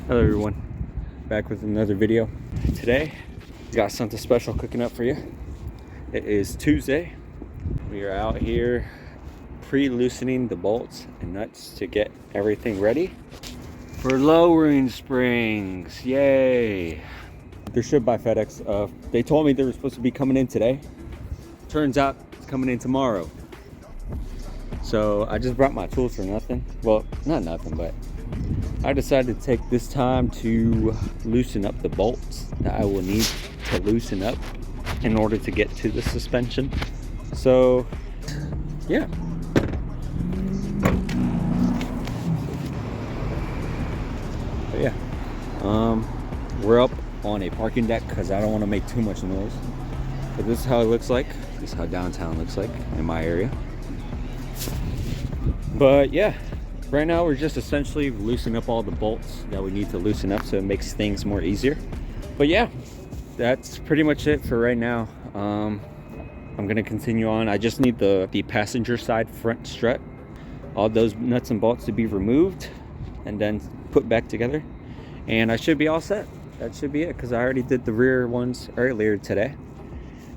Hello everyone, back with another video. Today, got something special cooking up for you. It is Tuesday. We are out here pre-loosening the bolts and nuts to get everything ready for lowering springs. Yay! They're shipped by FedEx. They told me they were supposed to be coming in today. Turns out it's coming in tomorrow. So I just brought my tools for nothing. Well, not nothing, but I decided to take this time to loosen up the bolts that I will need to loosen up in order to get to the suspension. So, yeah. But yeah, we're up on a parking deck because I don't want to make too much noise. But this is how it looks like. This is how downtown looks like in my area. But yeah. Right now we're just essentially loosening up all the bolts that we need to loosen up so it makes things more easier. But yeah, that's pretty much it for right now. I'm gonna continue on. I just need the passenger side front strut, all those nuts and bolts to be removed and then put back together, and I should be all set. That should be it because I already did the rear ones earlier today.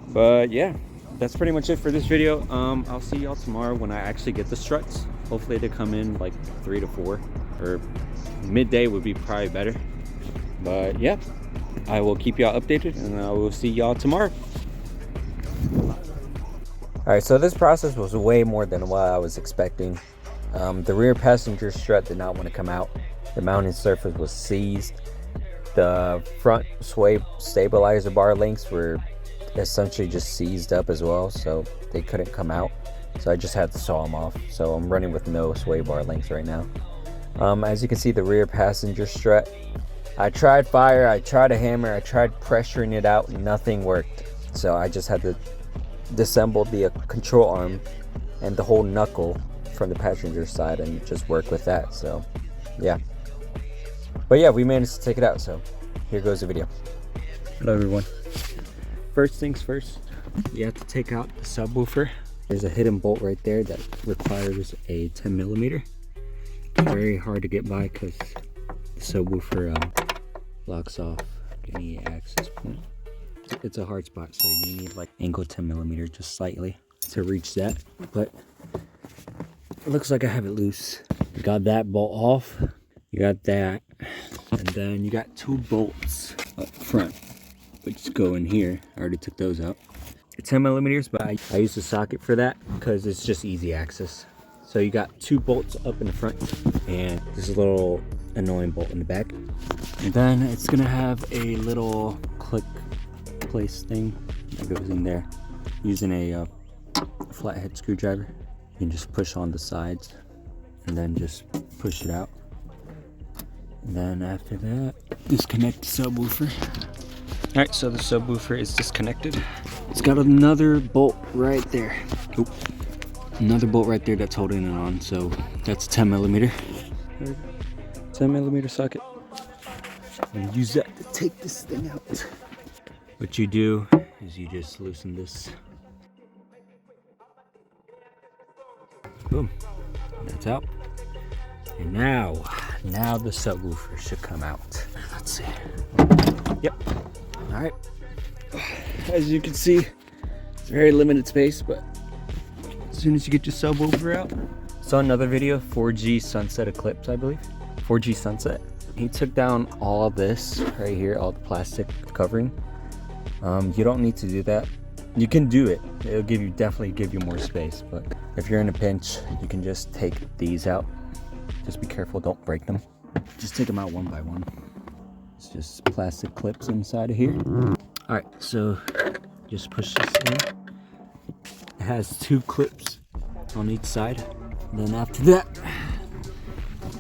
But yeah, that's pretty much it for this video. I'll see y'all tomorrow when I actually get the struts. Hopefully they come in like 3 to 4, or midday would be probably better. But yeah, I will keep y'all updated and I will see y'all tomorrow. Alright, so this process was way more than what I was expecting. The rear passenger strut did not want to come out. The mounting surface was seized. The front sway stabilizer bar links were essentially just seized up as well, so they couldn't come out. So I just had to saw them off. So I'm running with no sway bar links right now. As you can see, the rear passenger strut, I tried fire, I tried a hammer, I tried pressuring it out, nothing worked. So I just had to disassemble the control arm and the whole knuckle from the passenger side and just work with that. So yeah, but yeah, we managed to take it out. So here goes the video. Hello everyone. First things first, you have to take out the subwoofer. There's a hidden bolt right there that requires a 10mm. Very hard to get by because the subwoofer blocks off any access point. It's a hard spot, so you need like angle 10mm just slightly to reach that. But it looks like I have it loose. You got that bolt off. You got that, and then you got 2 bolts up front, which go in here. I already took those out. 10mm, but I use the socket for that because it's just easy access. So you got 2 bolts up in the front and this little annoying bolt in the back. And then it's gonna have a little click place thing that goes in there. Using a flathead screwdriver, you can just push on the sides and then just push it out. And then after that, disconnect the subwoofer. Alright, so the subwoofer is disconnected. It's got another bolt right there. Oop. Another bolt right there that's holding it on. So that's 10mm. 10mm socket. And use that to take this thing out. What you do is you just loosen this. Boom. That's out. And now the subwoofer should come out. Let's see. Yep. Alright. As you can see, it's very limited space, but as soon as you get your subwoofer out. Saw another video, 4G Sunset Eclipse, I believe. 4G Sunset. He took down all of this right here, all the plastic covering. You don't need to do that. You can do it. It'll definitely give you more space, but if you're in a pinch, you can just take these out. Just be careful, don't break them. Just take them out one by one. It's just plastic clips inside of here. Alright, so just push this in. It has 2 clips on each side. And then after that,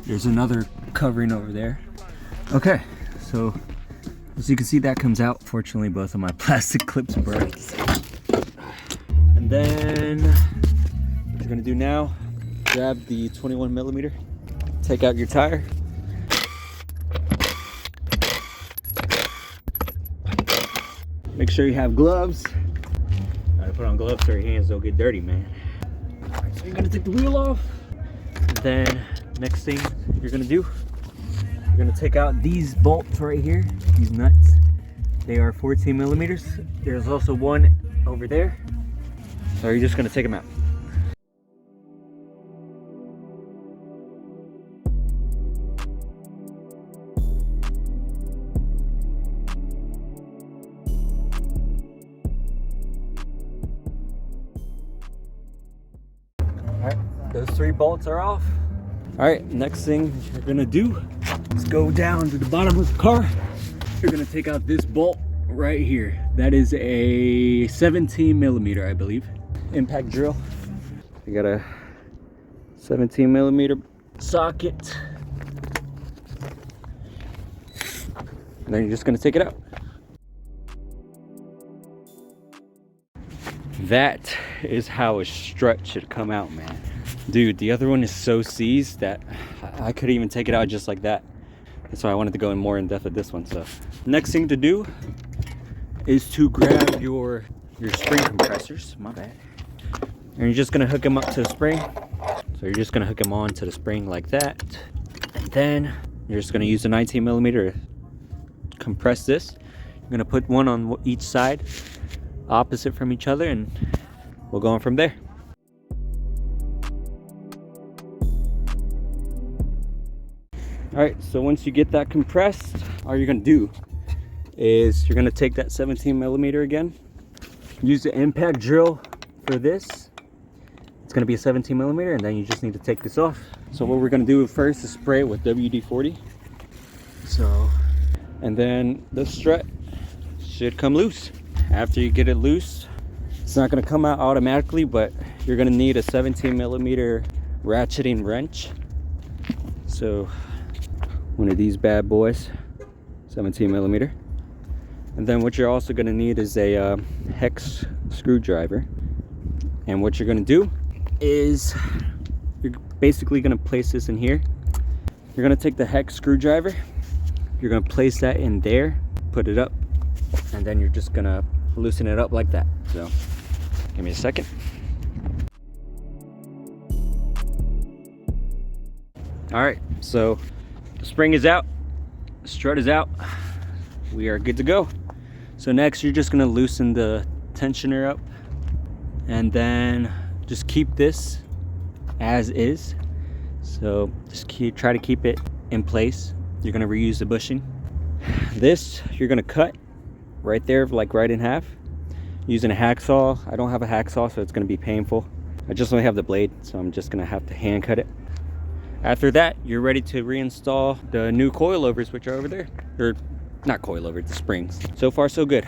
there's another covering over there. Okay, so as you can see, that comes out. Fortunately, both of my plastic clips broke. And then what you're gonna do now, grab the 21mm, take out your tire. Make sure you have gloves. Gotta put on gloves so your hands don't get dirty, man. All right, so you're gonna take the wheel off. And then next thing you're gonna do we're gonna take out these bolts right here, these nuts. They are 14 millimeters. There's also one over there. So you're just gonna take them out. Alright, those 3 bolts are off. Alright, next thing you're gonna do is go down to the bottom of the car. You're gonna take out this bolt right here. That is a 17 millimeter, I believe, impact drill. You got a 17 millimeter socket. And then you're just gonna take it out. That is how a strut should come out, man. Dude, the other one is so seized that I couldn't even take it out just like that. That's why I wanted to go in more in depth with this one. So next thing to do is to grab your spring compressors, my bad. And you're just gonna hook them up to the spring. So you're just gonna hook them on to the spring like that. And then you're just gonna use a 19 millimeter to compress this. You're gonna put one on each side, opposite from each other, and we'll go on from there. All right, so once you get that compressed, all you're gonna do is you're gonna take that 17 millimeter again, use the impact drill for this. It's gonna be a 17 millimeter, and then you just need to take this off. So what we're gonna do first is spray it with WD-40. So, and then the strut should come loose. After you get it loose, it's not gonna come out automatically, but you're gonna need a 17 millimeter ratcheting wrench. So one of these bad boys, 17 millimeter. And then what you're also gonna need is a hex screwdriver. And what you're gonna do is you're basically gonna place this in here. You're gonna take the hex screwdriver, you're gonna place that in there, put it up, and then you're just gonna loosen it up like that. So give me a second. All right, so the spring is out, the strut is out, we are good to go. So next you're just gonna loosen the tensioner up, and then just keep this as is. So just try to keep it in place. You're gonna reuse the bushing. This you're gonna cut right there, like right in half, using a hacksaw. I don't have a hacksaw, so it's gonna be painful. I just only have the blade, so I'm just gonna have to hand cut it. After that, you're ready to reinstall the new coilovers, which are over there. Or not coilovers, the springs. So far, so good.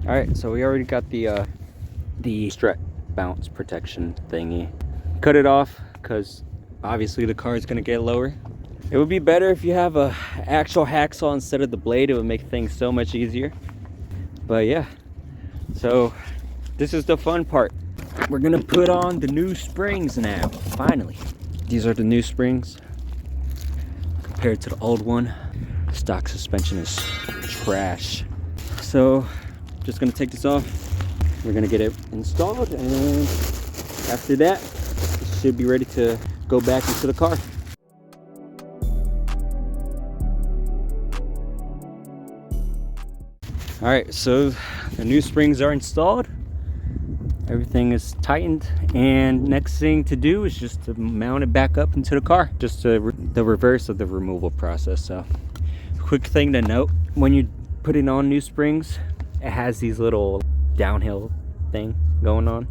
All right, so we already got the strut bounce protection thingy. Cut it off, because obviously the car is gonna get lower. It would be better if you have a actual hacksaw instead of the blade. It would make things so much easier. But yeah, so this is the fun part. We're gonna put on the new springs now, finally. These are the new springs compared to the old one. Stock suspension is trash. So just gonna take this off. We're gonna get it installed, and after that, it should be ready to go back into the car. All right, so the new springs are installed. Everything is tightened, and next thing to do is just to mount it back up into the car. Just the reverse of the removal process. So quick thing to note, when you're putting on new springs, it has these little downhill thing going on.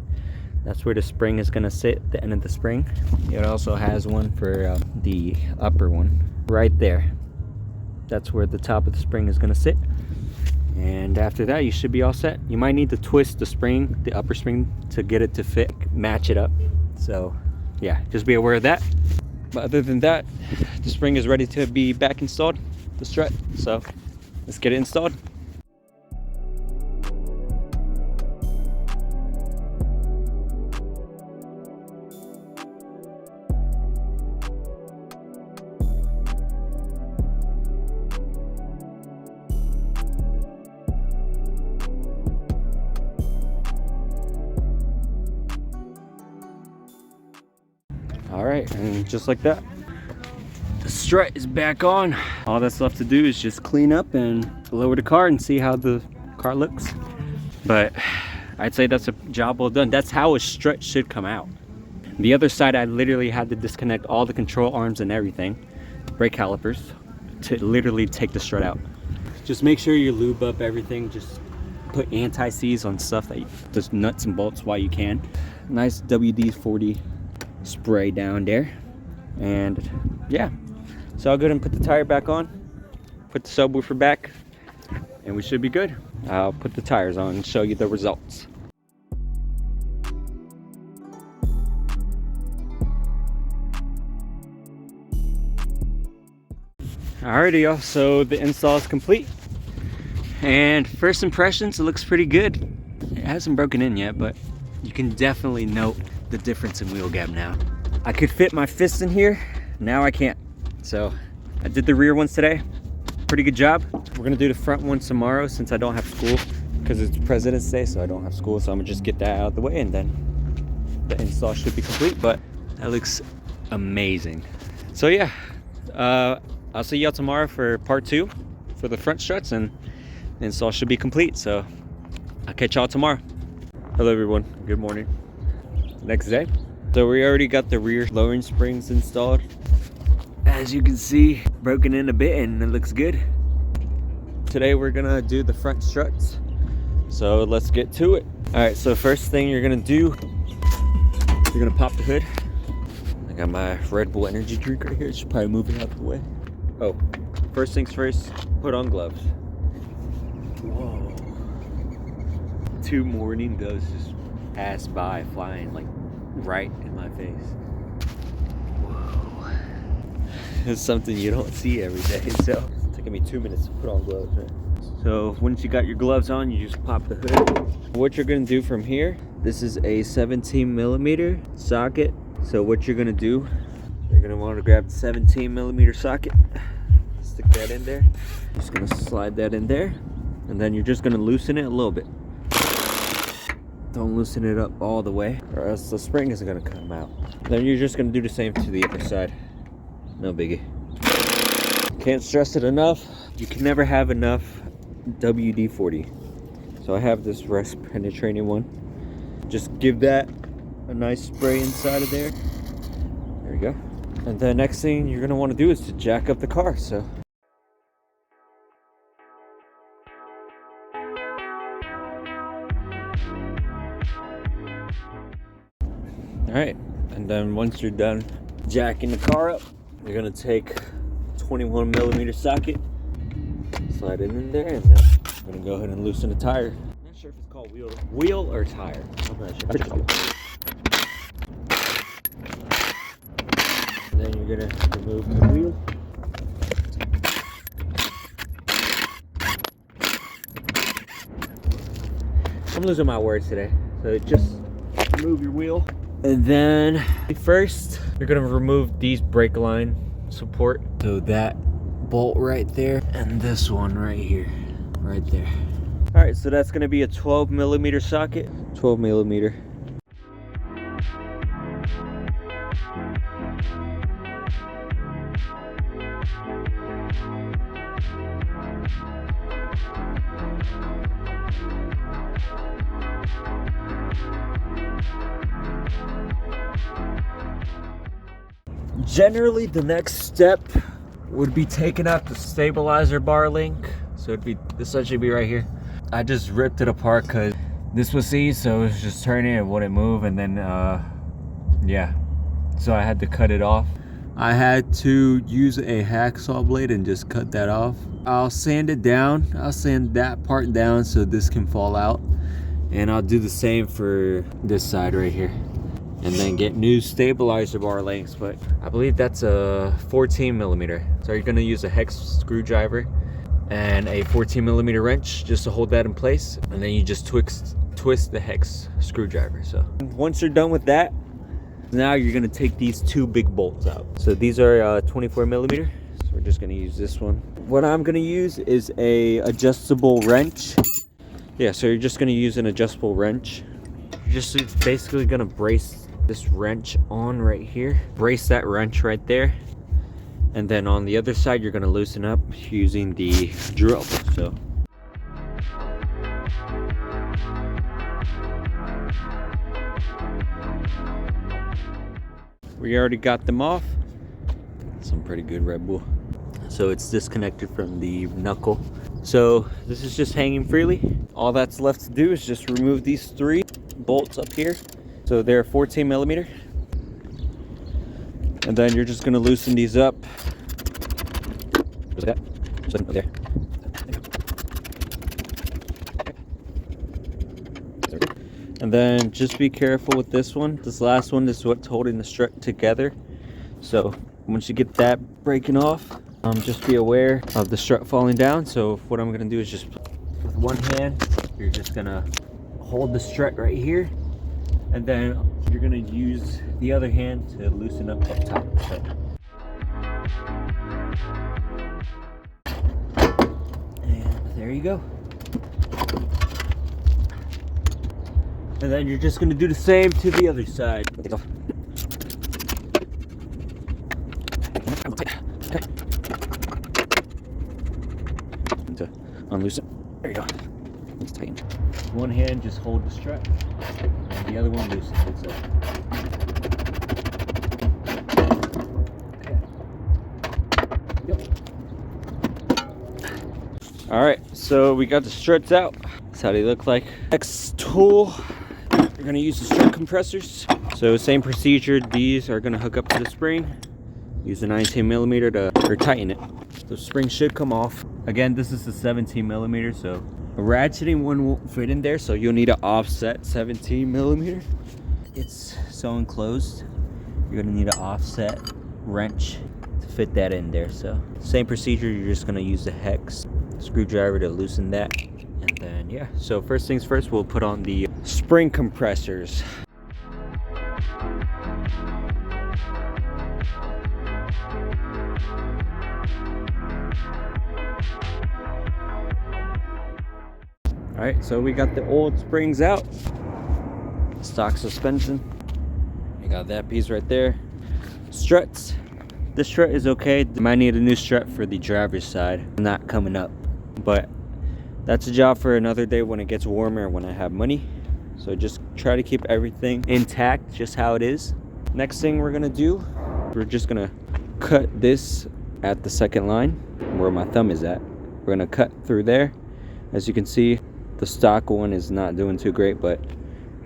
That's where the spring is gonna sit, the end of the spring. It also has one for the upper one right there. That's where the top of the spring is gonna sit. And after that, you should be all set. You might need to twist the spring, the upper spring, to get it to fit, match it up. So yeah, just be aware of that. But other than that, the spring is ready to be back installed, the strut. So let's get it installed. All right, and just like that, the strut is back on. All that's left to do is just clean up and lower the car and see how the car looks. But I'd say that's a job well done. That's how a strut should come out. The other side, I literally had to disconnect all the control arms and everything, brake calipers, to literally take the strut out. Just make sure you lube up everything. Just put anti-seize on stuff that just nuts and bolts while you can. Nice WD-40 spray down there. And yeah, so I'll go ahead and put the tire back on, put the subwoofer back, and we should be good. I'll put the tires on and show you the results. Alrighty y'all, so the install is complete. And first impressions, it looks pretty good. It hasn't broken in yet, but you can definitely note the difference in wheel gap now. I could fit my fist in here, now I can't. So I did the rear ones today, pretty good job. We're gonna do the front ones tomorrow since I don't have school, because it's President's Day, so I don't have school. So I'm gonna just get that out of the way and then the install should be complete, but that looks amazing. So yeah, I'll see y'all tomorrow for part 2 for the front struts, and the install should be complete. So I'll catch y'all tomorrow. Hello everyone, good morning. Next day. So we already got the rear lowering springs installed. As you can see, broken in a bit and it looks good. Today we're gonna do the front struts. So let's get to it. All right, so first thing you're gonna do, you're gonna pop the hood. I got my Red Bull energy drink right here. It should probably move it out of the way. Oh, first things first, put on gloves. Whoa. 2 morning gloves just passed by, flying like right in my face. Whoa. It's something you don't see every day, so it's taking me 2 minutes to put on gloves, right? So once you got your gloves on, you just pop the hood. What you're gonna do from here, this is a 17mm socket. So what you're gonna do, you're gonna want to grab the 17mm socket, stick that in there. Just gonna slide that in there, and then you're just gonna loosen it a little bit. Don't loosen it up all the way, or else the spring is gonna come out. Then you're just gonna do the same to the other side. No biggie. Can't stress it enough. You can never have enough WD-40. So I have this rust penetrating one. Just give that a nice spray inside of there. There we go. And the next thing you're gonna want to do is to jack up the car. So all right, and then once you're done jacking the car up, you're gonna take 21mm socket, slide it in there, and then I'm gonna go ahead and loosen the tire. I'm not sure if it's called wheel or tire. I'm not sure. And then you're gonna remove the wheel. I'm losing my words today, so just remove your wheel. And then first, you're gonna remove these brake line support. So that bolt right there, and this one right here, right there. All right, so that's gonna be a 12mm socket, 12mm. Generally, the next step would be taking out the stabilizer bar link. So it'd be essentially be right here. I just ripped it apart because this was seized, so it was just turning, it wouldn't move, and then yeah, so I had to cut it off. I had to use a hacksaw blade and just cut that off. I'll sand it down. I'll sand that part down so this can fall out, and I'll do the same for this side right here, and then get new stabilizer bar lengths. But I believe that's a 14mm. So you're gonna use a hex screwdriver and a 14mm wrench just to hold that in place, and then you just twist the hex screwdriver. So once you're done with that, now you're gonna take these 2 big bolts out. So these are 24mm. So we're just gonna use this one. What I'm gonna use is a adjustable wrench. Yeah, so you're just gonna use an adjustable wrench. You're just basically gonna brace this wrench on right here. Brace that wrench right there. And then on the other side, you're gonna loosen up using the drill. So we already got them off. Some pretty good Red Bull. So it's disconnected from the knuckle. So this is just hanging freely. All that's left to do is just remove these 3 bolts up here. So they're 14 millimeter. And then you're just gonna loosen these up. Just like that. Just like there. And then just be careful with this one. This last one is what's holding the strut together. So once you get that breaking off, just be aware of the strut falling down. So what I'm gonna do is just with one hand, you're just gonna hold the strut right here, and then you're gonna use the other hand to loosen up top. So. And there you go. And then you're just gonna do the same to the other side. To unloosen. There you go. Let's tighten. One hand just hold the strut, and the other one loosens it. So. All right, so we got the struts out. That's how they look like. Next tool, we're gonna use the strut compressors. So same procedure. These are gonna hook up to the spring. Use a 19 millimeter to tighten it. The spring should come off. Again, this is a 17 millimeter, so a ratcheting one won't fit in there, so you'll need to offset 17 millimeter. It's so enclosed, you're gonna need an offset wrench to fit that in there. So same procedure, you're just gonna use the hex screwdriver to loosen that. And then yeah, so first things first, we'll put on the spring compressors. All right, so we got the old springs out. Stock suspension. You got that piece right there. Struts. This strut is okay. Might need a new strut for the driver's side. Not coming up, but that's a job for another day when it gets warmer, when I have money. So just try to keep everything intact, just how it is. Next thing we're gonna do, we're just gonna cut this at the second line where my thumb is at. We're gonna cut through there. As you can see, the stock one is not doing too great, but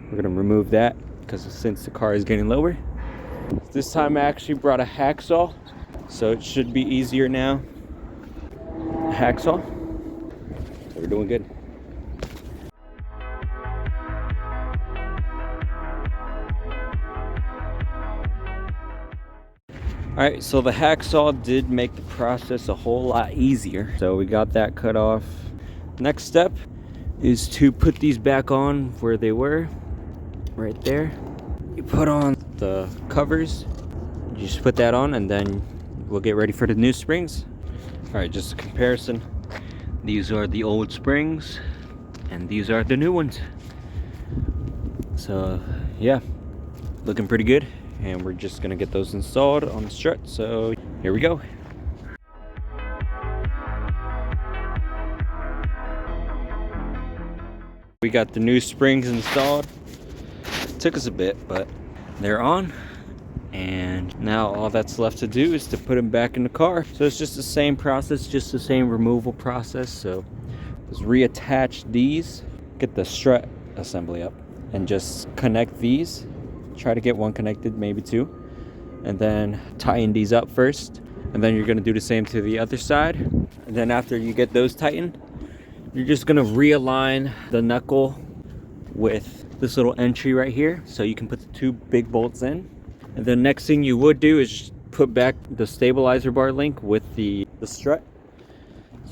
we're gonna remove that because since the car is getting lower. This time I actually brought a hacksaw, so it should be easier now. Hacksaw. So we're doing good. All right, so the hacksaw did make the process a whole lot easier. So we got that cut off. Next step is to put these back on where they were, right there. You put on the covers, you just put that on, and then we'll get ready for the new springs. All right, just a comparison. These are the old springs, and these are the new ones. So yeah, looking pretty good. And we're just gonna get those installed on the strut. So here we go. We got the new springs installed. It took us a bit, but they're on. And now all that's left to do is to put them back in the car. So it's just the same process, just the same removal process. So just reattach these, get the strut assembly up, and just connect these. Try to get one connected, maybe two, and then tighten these up first, and then you're going to do the same to the other side. And then after you get those tightened, you're just going to realign the knuckle with this little entry right here, so you can put the 2 big bolts in. And the next thing you would do is put back the stabilizer bar link with the strut.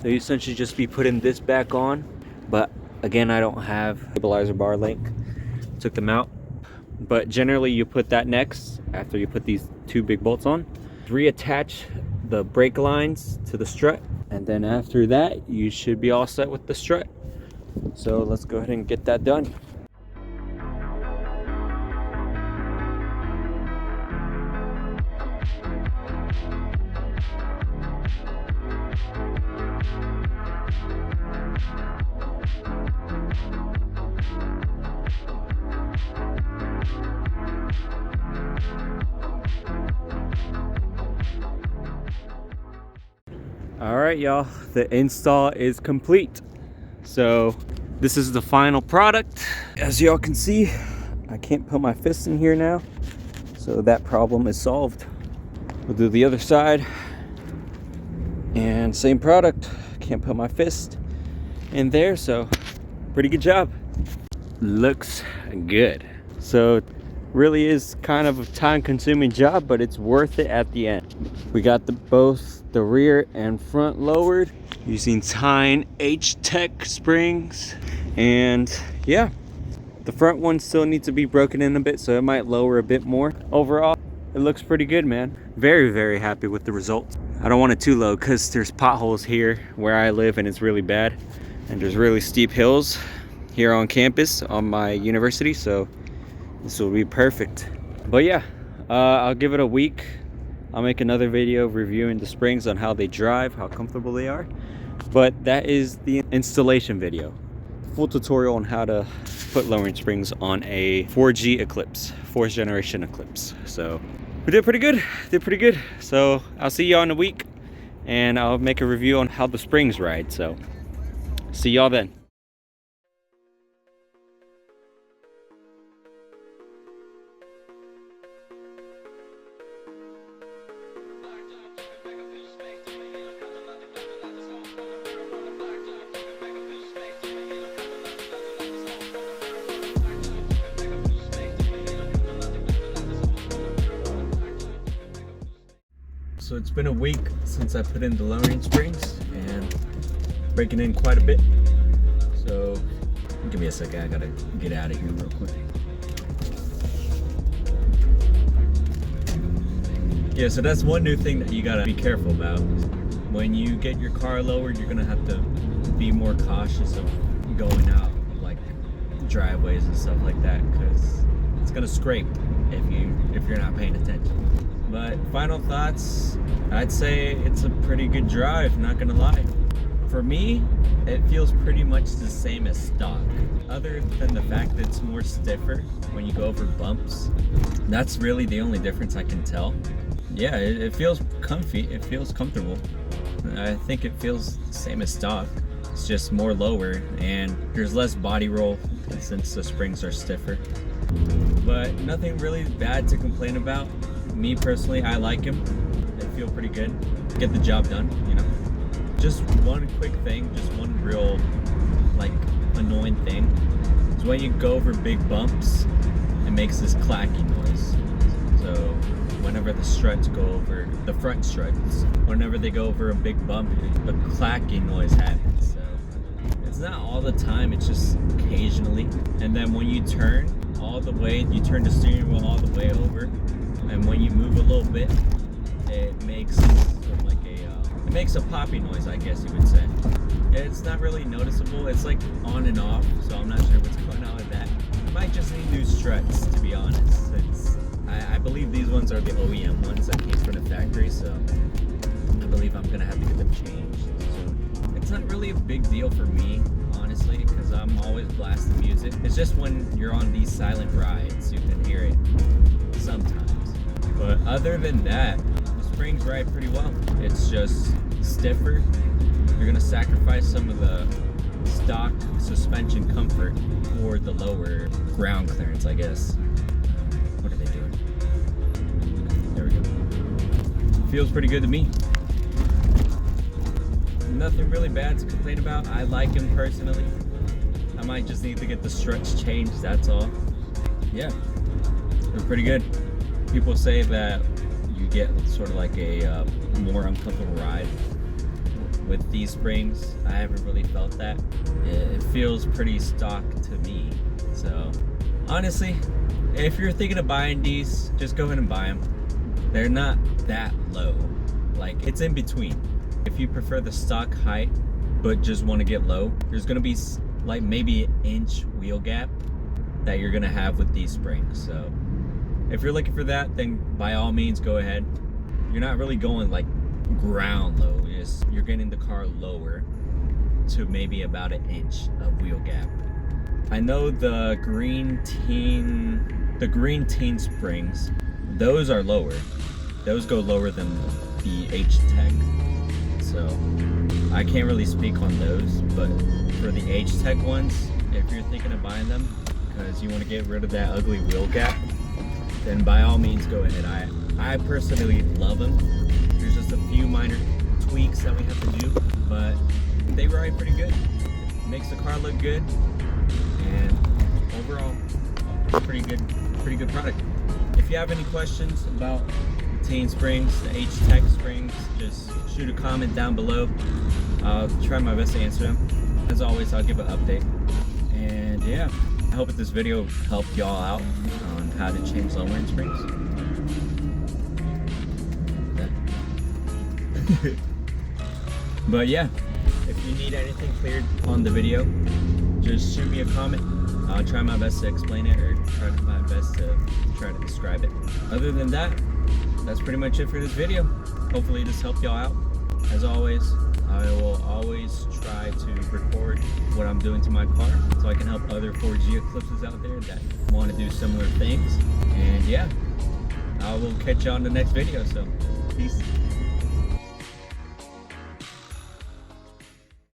So you essentially just be putting this back on, but again, I don't have stabilizer bar link, took them out. But generally you put that next after you put these 2 big bolts on. Reattach the brake lines to the strut, and then after that you should be all set with the strut. So let's go ahead and get that done. All right, y'all, the install is complete. So this is the final product. As y'all can see, I can't put my fist in here now, so that problem is solved. We'll do the other side, and same product. Can't put my fist in there, so pretty good job. Looks good. So really is kind of a time-consuming job, but it's worth it at the end. We got both the rear and front lowered using Tyne H-Tech springs, and yeah, the front one still needs to be broken in a bit, so it might lower a bit more. Overall, it looks pretty good, man. Very, very happy with the results. I don't want it too low because there's potholes here where I live and it's really bad, and there's really steep hills here on campus on my university, so this will be perfect. But yeah, I'll give it a week. I'll make another video reviewing the springs on how they drive, how comfortable they are. But that is the installation video. Full tutorial on how to put lowering springs on a 4G Eclipse, 4th generation Eclipse. So we did pretty good. So I'll see y'all in a week, and I'll make a review on how the springs ride. So see y'all then. So it's been a week since I put in the lowering springs, and breaking in quite a bit. So give me a second, I gotta get out of here real quick. Yeah, so that's one new thing that you gotta be careful about. When you get your car lowered, you're gonna have to be more cautious of going out like driveways and stuff like that, because it's gonna scrape if you're not paying attention. But final thoughts, I'd say it's a pretty good drive, not gonna lie. For me, it feels pretty much the same as stock, other than the fact that it's more stiffer when you go over bumps. That's really the only difference I can tell. Yeah, it feels comfy, it feels comfortable. I think it feels the same as stock. It's just more lower, and there's less body roll since the springs are stiffer. But nothing really bad to complain about. Me personally, I like him. They feel pretty good. Get the job done, you know. Just one quick thing, just one real like annoying thing is when you go over big bumps, it makes this clacking noise. So whenever the struts go over, the front struts, whenever they go over a big bump, a clacking noise happens. So it's not all the time, it's just occasionally. And then when you turn all the way, you turn the steering wheel all the way over, and when you move a little bit, it makes sort of like it makes a poppy noise, I guess you would say. It's not really noticeable. It's like on and off, so I'm not sure what's going on with that. I might just need new struts, to be honest. I believe these ones are the OEM ones that came from the factory, so I believe I'm gonna have to get them changed soon. It's not really a big deal for me, honestly, because I'm always blasting music. It's just when you're on these silent rides, you can hear it sometimes. But other than that, the springs ride pretty well. It's just stiffer. You're gonna sacrifice some of the stock suspension comfort for the lower ground clearance, I guess. What are they doing? There we go. Feels pretty good to me. Nothing really bad to complain about. I like him personally. I might just need to get the struts changed, that's all. Yeah, they're pretty good. People say that you get sort of like a more uncomfortable ride with these springs. I haven't really felt that. It feels pretty stock to me. So honestly, if you're thinking of buying these, just go ahead and buy them. They're not that low. Like, it's in between. If you prefer the stock height but just want to get low, there's gonna be like maybe an inch wheel gap that you're gonna have with these springs. So if you're looking for that, then by all means go ahead. You're not really going like ground low. You're getting the car lower to maybe about an inch of wheel gap. I know the green teen springs, those are lower. Those go lower than the H-Tech. So so I can't really speak on those. But for the H-Tech ones, if you're thinking of buying them because you want to get rid of that ugly wheel gap, then by all means go ahead. I personally love them. There's just a few minor tweaks that we have to do, but they ride pretty good. Makes the car look good, and overall, it's a pretty good product. If you have any questions about the Teen springs, the H-Tech springs, just shoot a comment down below. I'll try my best to answer them. As always, I'll give an update. And yeah, I hope that this video helped y'all out on how to change lowering springs. But yeah, if you need anything cleared on the video, just shoot me a comment. I'll try my best to explain it, or try my best to try to describe it. Other than that, that's pretty much it for this video. Hopefully this helped y'all out. As always, I will always try to record what I'm doing to my car so I can help other 4G Eclipses out there that want to do similar things. And yeah, I will catch you on the next video, so peace.